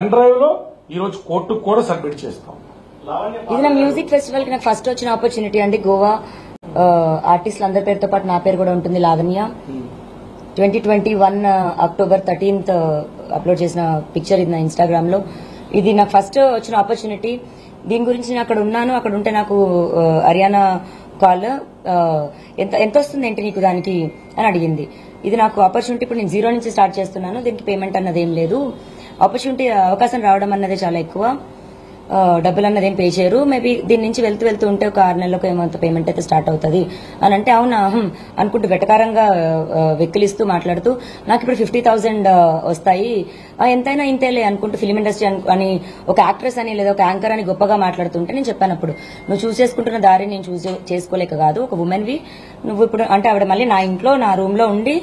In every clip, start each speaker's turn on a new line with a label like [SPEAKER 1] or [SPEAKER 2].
[SPEAKER 1] Pen drive లో ఈ రోజు కోర్టుకు కూడా సబ్మిట్ చేస్తాం.
[SPEAKER 2] ఇది నా మ్యూజిక్ ఫెస్టివల్ కి నాకు ఫస్ట్ వచ్చిన ఆపర్చునిటీ అండి. గోవా ఆర్టిస్టులు అందరి పేరుతో పాటు నా పేరు కూడా ఉంటుంది, లావణ్య. 2021 అక్టోబర్ 13th అప్లోడ్ చేసిన పిక్చర్ ఇది నా ఇన్స్టాగ్రామ్ లో. ఇది నాకు ఫస్ట్ వచ్చిన ఆపర్చునిటీ. దీని గురించి నేను అక్కడ ఉన్నాను. అక్కడ ఉంటే నాకు హర్యానా కాల్ ఎంత వస్తుంది ఏంటి నీకు దానికి అని అడిగింది. ఇది నాకు ఆపర్చునిటీ. ఇప్పుడు నేను 0 నుంచి స్టార్ట్ చేస్తున్నాను. దీనికి పేమెంట్ అన్నది ఏం లేదు. ఆపర్చునిటీ అవకాశం రావడం అన్నదే చాలా ఎక్కువ. డబ్బులు అన్నది ఏం పే చేయరు. మేబీ దీని నుంచి వెళ్తూ ఉంటే ఒక 6 నెలలకు ఏమంత పేమెంట్ అయితే స్టార్ట్ అవుతుంది అని అంటే అవునా అనుకుంటూ వెటకారంగా వెక్కిలిస్తూ మాట్లాడుతూ నాకు ఇప్పుడు 50,000 వస్తాయి, ఎంతైనా ఇంతేలే అనుకుంటూ ఫిలిం ఇండస్ట్రీ అని ఒక యాక్ట్రెస్ అని లేదా ఒక యాంకర్ అని గొప్పగా మాట్లాడుతుంటే నేను చెప్పాను, అప్పుడు నువ్వు చూస్ చేసుకుంటున్న దారి నేను చూస్ చేసుకోలేక కాదు, ఒక ఉమెన్ వి నువ్వు ఇప్పుడు అంటే ఆవిడ మళ్ళీ నా ఇంట్లో నా రూమ్ లో ఉండి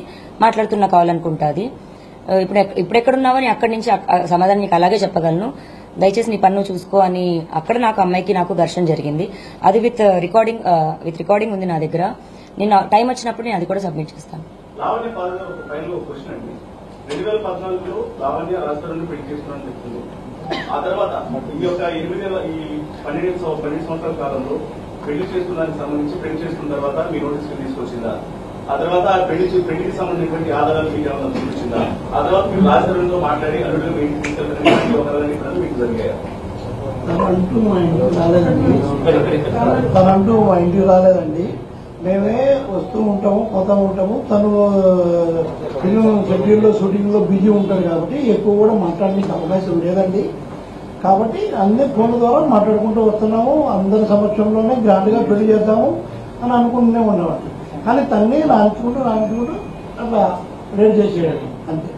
[SPEAKER 2] మాట్లాడుతున్నా కావాలనుకుంటుంది. ఇప్పుడు ఎక్కడున్నావని అక్కడి నుంచి సమాధానం నీకు అలాగే చెప్పగలను, దయచేసి నీ పన్ను చూసుకో అని. అక్కడ నాకు అమ్మాయికి నాకు ఘర్షణ జరిగింది. అది విత్ రికార్డింగ్ ఉంది నా దగ్గర. నేను టైం వచ్చినప్పుడు నేను అది కూడా సబ్మిట్ చేస్తాను.
[SPEAKER 3] 2014లో లావణ్య రాష్ట్రాన్ని పెళ్లి చేసుకున్నాను చెప్తుంది. ఆ తర్వాత ఈ యొక్క 12 సంవత్సరాల కాలంలో పెళ్లి చేసుకున్నానికి సంబంధించి పెళ్లి చేసుకున్న తర్వాత మీ నోటీసులు తీసుకొచ్చిందా? ఆ తర్వాత పెళ్లికి సంబంధించినటువంటి ఆధారాలు మీకు ఏమైనా చూపించిందా? ఆ తర్వాత మీరు రాజధానితో మాట్లాడి అల్లుడు మీ ఇంటికి తీసుకెళ్ళడానికి మీకు జరిగాయా?
[SPEAKER 4] తనంటూ మా ఇంటికి రాలేదండి. మేమే వస్తూ ఉంటాము, పోతా ఉంటాము. తను ఫిలిం షెడ్యూల్లో షూటింగ్ లో బిజీ ఉంటాడు కాబట్టి ఎక్కువ కూడా మాట్లాడడానికి అవకాశం లేదండి. కాబట్టి అన్ని ఫోన్ల ద్వారా మాట్లాడుకుంటూ వస్తున్నాము. అందరి సమక్షంలోనే గ్రాండ్ గా పెళ్లి చేద్దాము అని అనుకుంటూనే ఉండేవాడు. కానీ తన్ని రాయించుకుంటూ అట్లా రెడీ చేసేయాలి అంతే.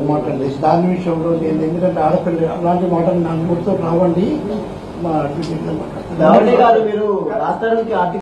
[SPEAKER 4] మాట్లాడలేదు దాని విషయంలో. నేను ఎందుకంటే ఆడపిల్ల అలాంటి మాటలు నాకు గుర్తు రావండి. మా
[SPEAKER 5] మాట్లాడతాను.